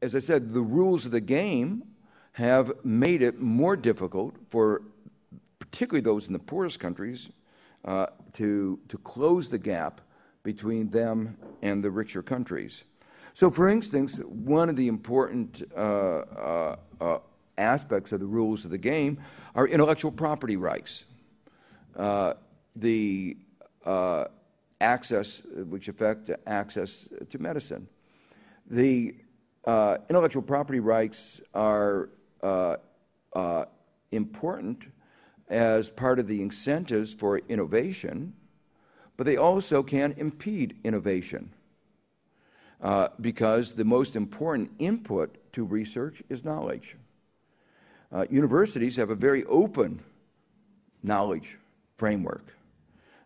as I said, the rules of the game have made it more difficult for particularly those in the poorest countries to close the gap between them and the richer countries. So, for instance, one of the important aspects of the rules of the game are intellectual property rights. The access, which affect access to medicine. The intellectual property rights are important as part of the incentives for innovation, but they also can impede innovation because the most important input to research is knowledge. Universities have a very open knowledge framework,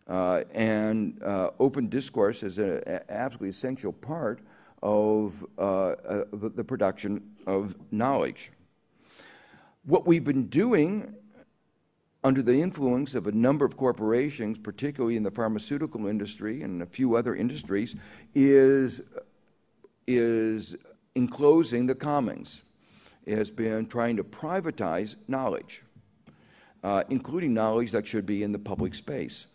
and open discourse is an absolutely essential part of the production of knowledge. What we've been doing under the influence of a number of corporations, particularly in the pharmaceutical industry and a few other industries, is enclosing the commons. It has been trying to privatize knowledge, including knowledge that should be in the public space.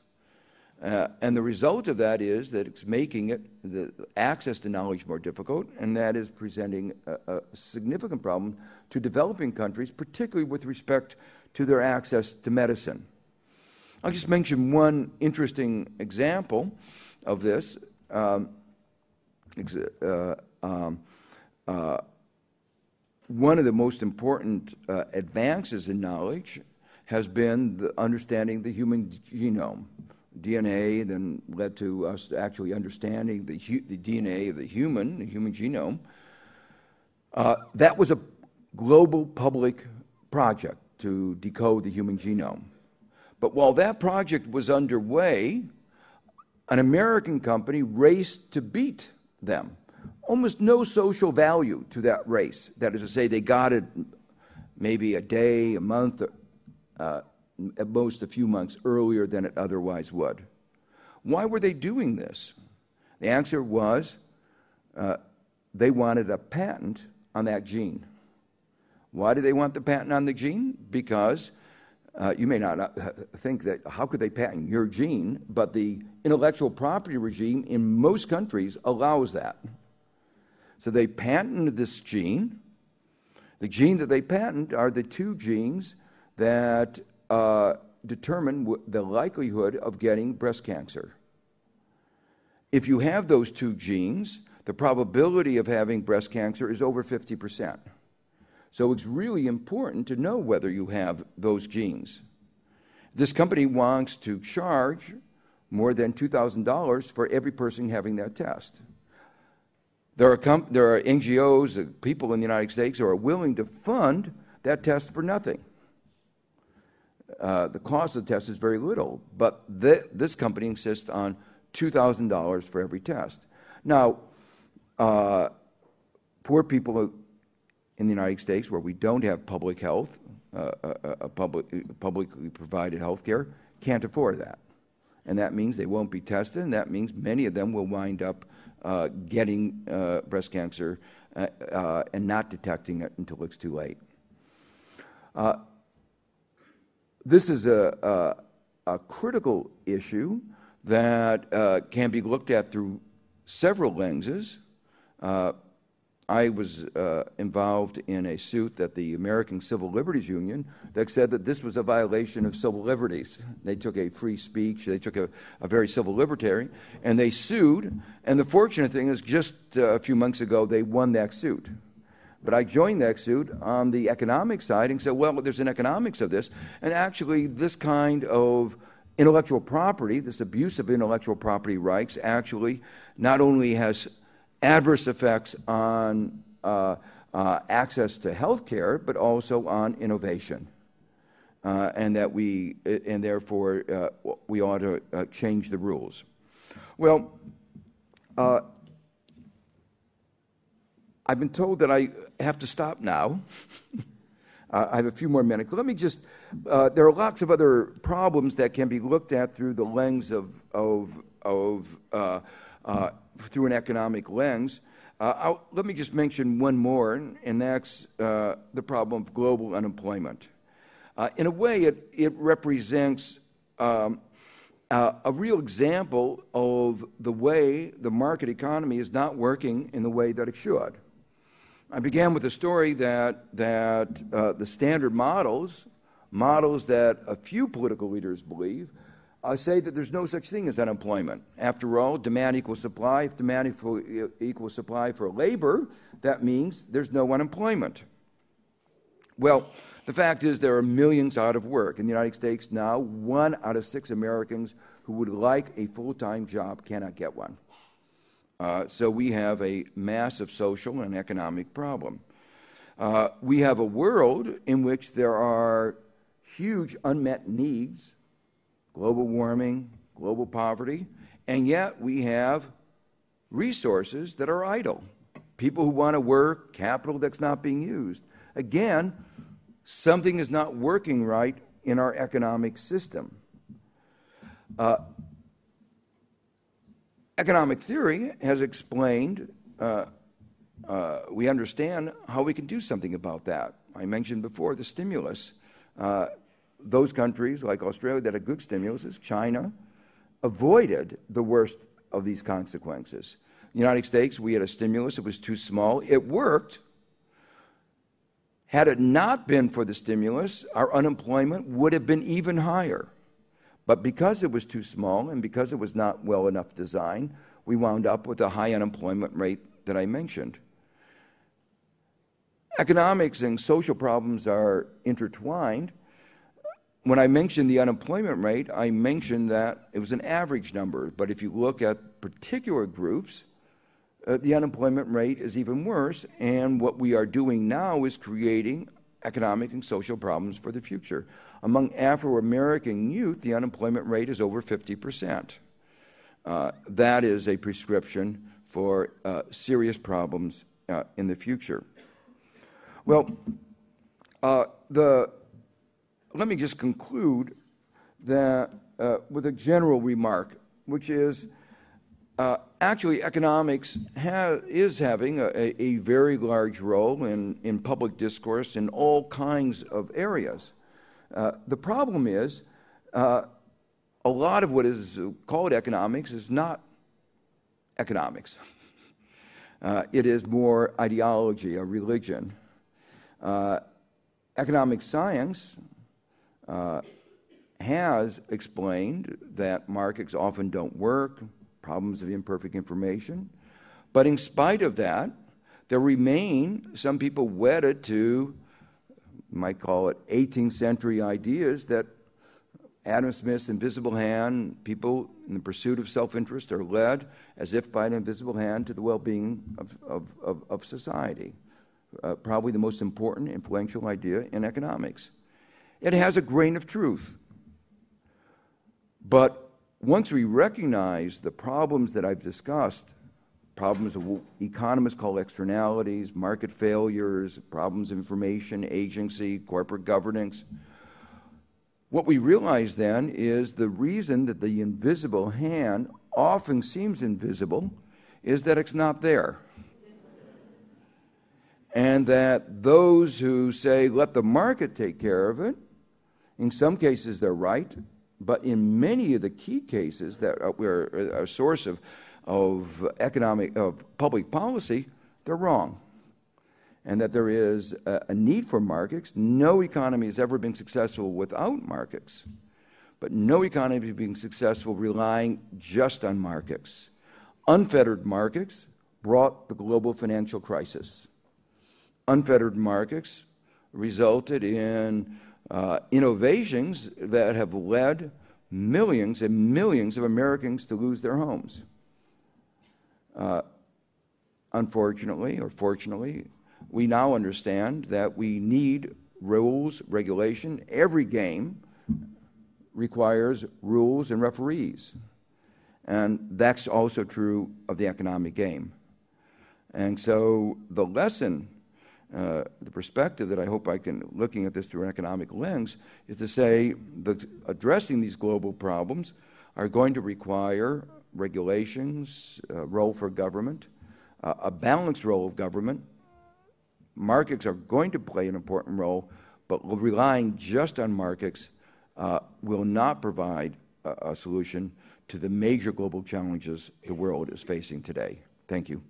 And the result of that is that it's making the access to knowledge more difficult, and that is presenting a significant problem to developing countries, particularly with respect to their access to medicine. I'll just mention one interesting example of this. One of the most important advances in knowledge has been the understanding the human genome. DNA then led to us actually understanding the DNA of the human genome. That was a global public project to decode the human genome. But while that project was underway, an American company raced to beat them. Almost no social value to that race. That is to say, they got it maybe a day, a month, at most a few months earlier than it otherwise would. Why were they doing this? The answer was they wanted a patent on that gene. Why do they want the patent on the gene? Because you may not think that, how could they patent your gene? But the intellectual property regime in most countries allows that. So they patented this gene. The gene that they patent are the two genes that determine the likelihood of getting breast cancer. If you have those two genes, the probability of having breast cancer is over 50%. So it's really important to know whether you have those genes. This company wants to charge more than $2,000 for every person having that test. There are NGOs, people in the United States who are willing to fund that test for nothing. The cost of the test is very little, but this company insists on $2,000 for every test. Now, poor people in the United States, where we don't have public health, publicly provided health care, can't afford that. And that means they won't be tested, and that means many of them will wind up getting breast cancer and not detecting it until it's too late. This is a critical issue that can be looked at through several lenses. I was involved in a suit at the American Civil Liberties Union that said that this was a violation of civil liberties. They took a free speech, they took a very civil libertarian, and they sued. And the fortunate thing is just a few months ago, they won that suit. But I joined that suit on the economic side and said, well, there's an economics of this. And actually, this kind of intellectual property, this abuse of intellectual property rights, actually not only has adverse effects on access to health care, but also on innovation, and therefore we ought to change the rules. Well, I've been told that I have to stop now. I have a few more minutes. Let me just, there are lots of other problems that can be looked at through the lens of through an economic lens. Let me just mention one more, and that's the problem of global unemployment. In a way, it represents a real example of the way the market economy is not working in the way that it should. I began with a story that the standard models that a few political leaders believe, say that there's no such thing as unemployment. After all, demand equals supply. If demand equals supply for labor, that means there's no unemployment. Well, the fact is there are millions out of work. In the United States now, 1 out of 6 Americans who would like a full-time job cannot get one. So we have a massive social and economic problem. We have a world in which there are huge unmet needs, global warming, global poverty, and yet we have resources that are idle, people who want to work, capital that's not being used. Again, something is not working right in our economic system. Economic theory has explained, we understand how we can do something about that. I mentioned before the stimulus. Those countries like Australia that had good stimuluses, China, avoided the worst of these consequences. In the United States, we had a stimulus. It was too small. It worked. Had it not been for the stimulus, our unemployment would have been even higher. But because it was too small and because it was not well enough designed, we wound up with a high unemployment rate that I mentioned. Economics and social problems are intertwined. When I mentioned the unemployment rate, I mentioned that it was an average number. But if you look at particular groups, the unemployment rate is even worse. And what we are doing now is creating economic and social problems for the future. Among Afro-American youth, the unemployment rate is over 50%. That is a prescription for serious problems in the future. Well, let me just conclude that with a general remark, which is actually economics is having a very large role in public discourse in all kinds of areas. The problem is a lot of what is called economics is not economics. It is more ideology, a religion. Economic science has explained that markets often don't work, problems of imperfect information. But in spite of that, there remain some people wedded to, you might call it 18th century ideas that Adam Smith's invisible hand, people in the pursuit of self-interest are led as if by an invisible hand to the well-being of society. Probably the most important, influential idea in economics. It has a grain of truth. But once we recognize the problems that I've discussed, problems of what economists call externalities, market failures, problems of information, agency, corporate governance, what we realize then is the reason that the invisible hand often seems invisible is that it's not there. And that those who say, let the market take care of it, in some cases they're right, but in many of the key cases that are a source of public policy, they're wrong. And that there is a need for markets. No economy has ever been successful without markets, but no economy has been successful relying just on markets. Unfettered markets brought the global financial crisis. Unfettered markets resulted in innovations that have led millions and millions of Americans to lose their homes. Unfortunately, or fortunately, we now understand that we need rules, regulation. Every game requires rules and referees. And that's also true of the economic game. And so the lesson, the perspective that I hope I can, looking at this through an economic lens, is to say that addressing these global problems are going to require regulations, role for government, a balanced role of government. Markets are going to play an important role, but relying just on markets will not provide a solution to the major global challenges the world is facing today. Thank you.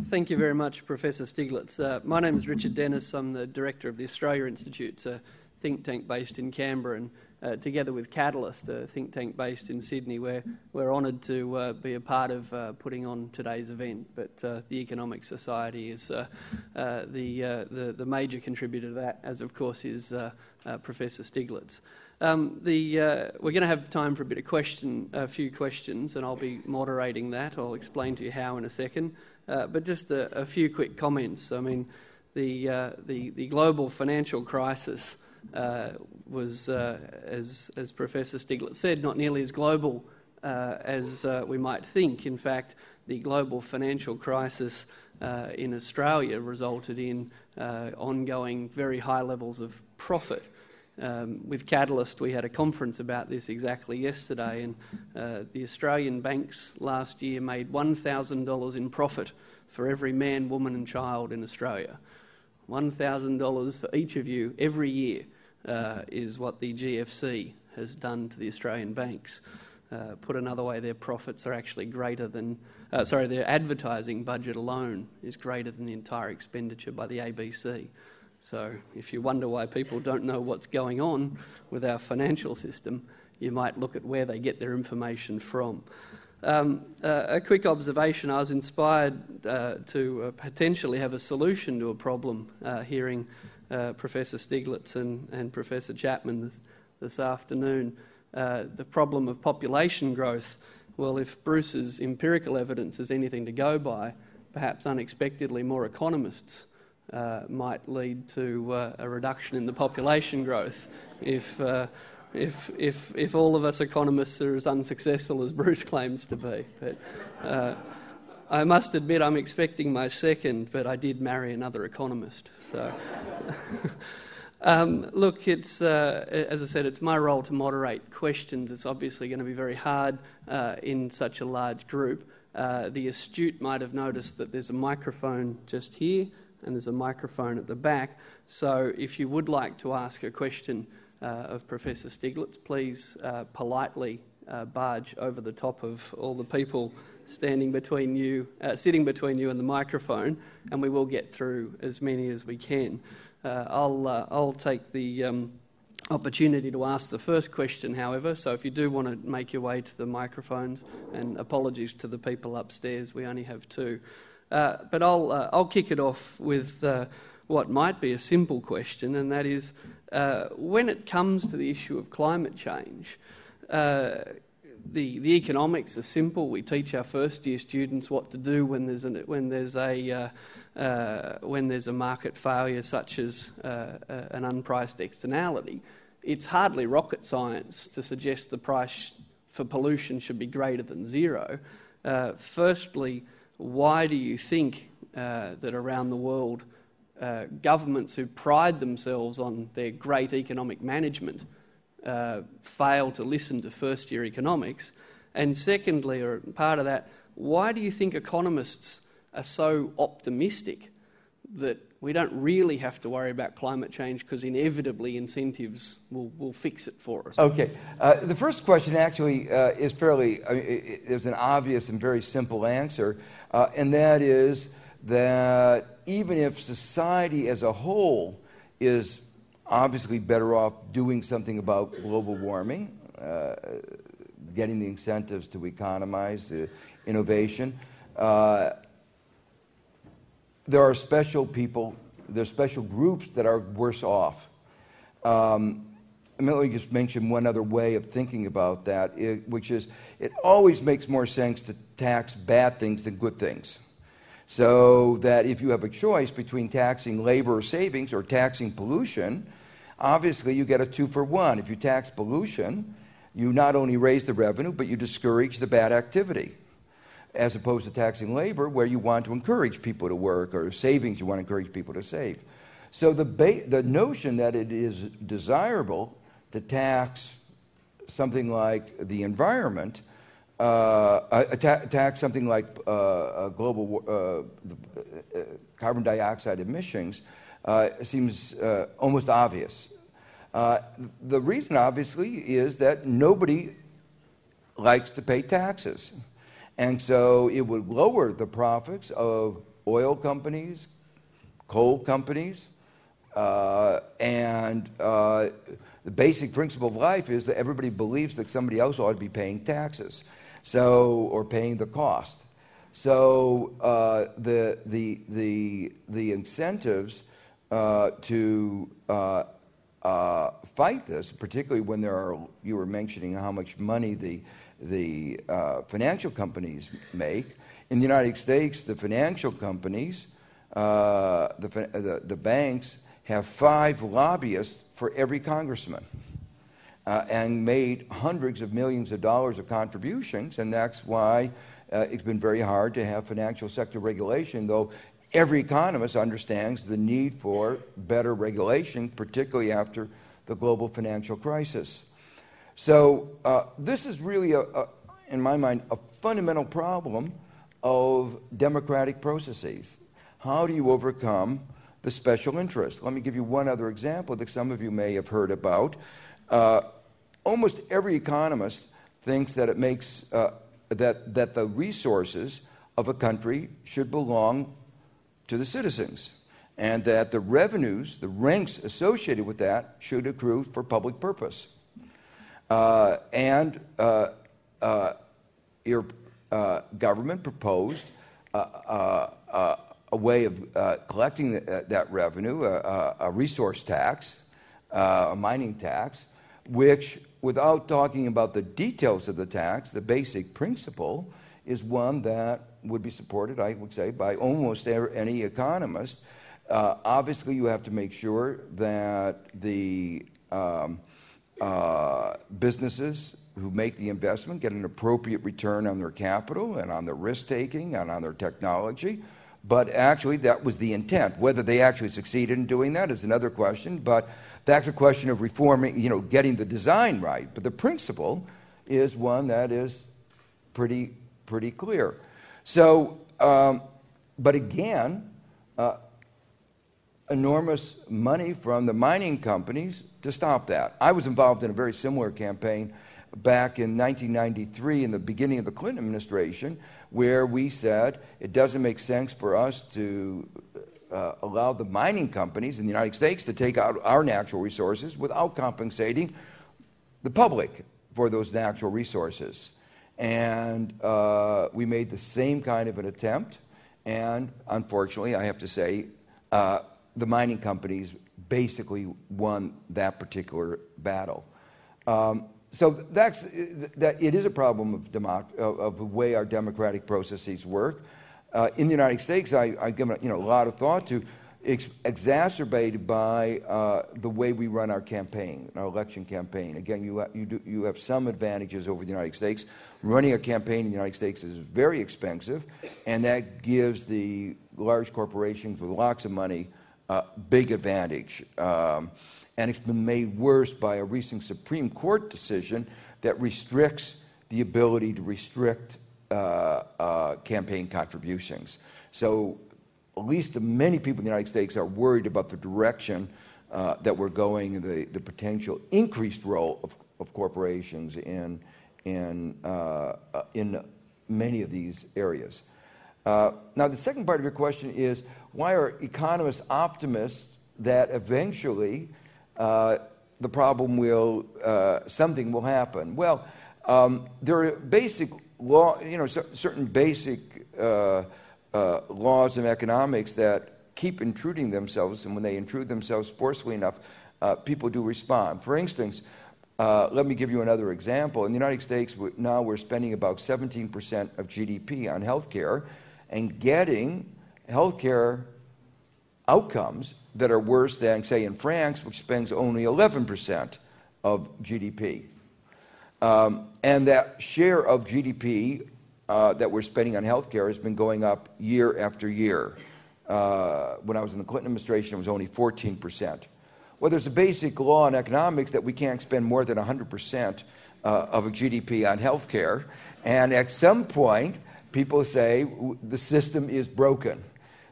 Thank you very much, Professor Stiglitz. My name is Richard Dennis. I'm the director of the Australia Institute. It's a think tank based in Canberra, and together with Catalyst, a think tank based in Sydney, we're honoured to be a part of putting on today's event. But the Economic Society is the major contributor to that, as of course is Professor Stiglitz. We're going to have time for a few questions, and I'll be moderating that. I'll explain to you how in a second. But just a few quick comments. I mean, the global financial crisis was, as Professor Stiglitz said, not nearly as global as we might think. In fact, the global financial crisis in Australia resulted in ongoing very high levels of profit. With Catalyst, we had a conference about this exactly yesterday, and the Australian banks last year made $1,000 in profit for every man, woman and child in Australia. $1,000 for each of you every year is what the GFC has done to the Australian banks. Put another way, their profits are actually greater than... their advertising budget alone is greater than the entire expenditure by the ABC. So if you wonder why people don't know what's going on with our financial system, you might look at where they get their information from. A quick observation: I was inspired to potentially have a solution to a problem hearing Professor Stiglitz and Professor Chapman this afternoon. The problem of population growth. Well, if Bruce's empirical evidence is anything to go by, perhaps unexpectedly more economists might lead to a reduction in the population growth if all of us economists are as unsuccessful as Bruce claims to be. But I must admit I'm expecting my second, but I did marry another economist. So, look, it's as I said, it's my role to moderate questions. It's obviously going to be very hard in such a large group. The astute might have noticed that there's a microphone just here, and there's a microphone at the back. So if you would like to ask a question of Professor Stiglitz, please politely barge over the top of all the people sitting between you and the microphone, and we will get through as many as we can. I'll take the opportunity to ask the first question, however, so if you do want to make your way to the microphones, and apologies to the people upstairs, we only have two. But I'll kick it off with what might be a simple question, and that is, when it comes to the issue of climate change, the economics are simple. We teach our first-year students what to do when there's a market failure such as an unpriced externality. It's hardly rocket science to suggest the price for pollution should be greater than zero. Firstly, why do you think that around the world governments who pride themselves on their great economic management fail to listen to first-year economics? And secondly, or part of that, why do you think economists are so optimistic that we don't really have to worry about climate change because inevitably incentives will fix it for us? Okay. The first question actually is fairly, there's an obvious and very simple answer, and that is that even if society as a whole is obviously better off doing something about global warming, getting the incentives to economize, innovation, there are special people, there's special groups that are worse off. Let me just mention one other way of thinking about that, which is it always makes more sense to tax bad things than good things. So that if you have a choice between taxing labor savings or taxing pollution, obviously you get a 2-for-1. If you tax pollution, you not only raise the revenue, but you discourage the bad activity. as opposed to taxing labor, where you want to encourage people to work, or savings, you want to encourage people to save. So the notion that it is desirable to tax something like the environment, tax something like global carbon dioxide emissions, seems almost obvious. The reason, obviously, is that nobody likes to pay taxes. And so it would lower the profits of oil companies, coal companies, and the basic principle of life is that everybody believes that somebody else ought to be paying taxes, or paying the cost. So the incentives to fight this, particularly when you were mentioning how much money the financial companies make. In the United States, the financial companies, the banks, have 5 lobbyists for every congressman, and made hundreds of millions of dollars of contributions, and that's why it's been very hard to have financial sector regulation, though every economist understands the need for better regulation, particularly after the global financial crisis. So this is really, in my mind, a fundamental problem of democratic processes. How do you overcome the special interest? Let me give you one other example that some of you may have heard about. Almost every economist thinks that it makes that the resources of a country should belong to the citizens, and that the revenues, the rents associated with that, should accrue for public purpose. Your government proposed a way of collecting that revenue, a resource tax, a mining tax, which, without talking about the details of the tax, the basic principle is one that would be supported, I would say, by almost any economist. Obviously, you have to make sure that the businesses who make the investment get an appropriate return on their capital and on their risk-taking and on their technology. But actually, that was the intent. Whether they actually succeeded in doing that is another question, but that's a question of reforming, getting the design right. But the principle is one that is pretty clear. So, but again, enormous money from the mining companies to stop that. I was involved in a very similar campaign back in 1993, in the beginning of the Clinton administration, where we said it doesn't make sense for us to allow the mining companies in the United States to take out our natural resources without compensating the public for those natural resources. And we made the same kind of an attempt, and unfortunately, I have to say, the mining companies basically won that particular battle. So it is a problem of the way our democratic processes work. In the United States, I give a lot of thought to, exacerbated by the way we run our campaign, our election campaign. Again, you have some advantages over the United States. Running a campaign in the United States is very expensive, and that gives the large corporations with lots of money a big advantage. And it's been made worse by a recent Supreme Court decision that restricts the ability to restrict campaign contributions. So at least many people in the United States are worried about the direction that we're going, the potential increased role of corporations in many of these areas. Now, the second part of your question is, why are economists optimists that eventually the problem something will happen? Well, there are basic certain basic laws of economics that keep intruding themselves, and when they intrude themselves forcefully enough, people do respond. For instance, let me give you another example. In the United States, now we're spending about 17% of GDP on healthcare, and getting healthcare outcomes that are worse than, say, in France, which spends only 11% of GDP. And that share of GDP that we're spending on healthcare has been going up year after year. When I was in the Clinton administration, it was only 14%. Well, there's a basic law in economics that we can't spend more than 100% of a GDP on healthcare, and at some point, people say the system is broken.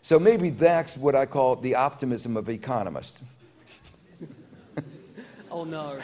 So maybe that's what I call the optimism of economists. Oh, no.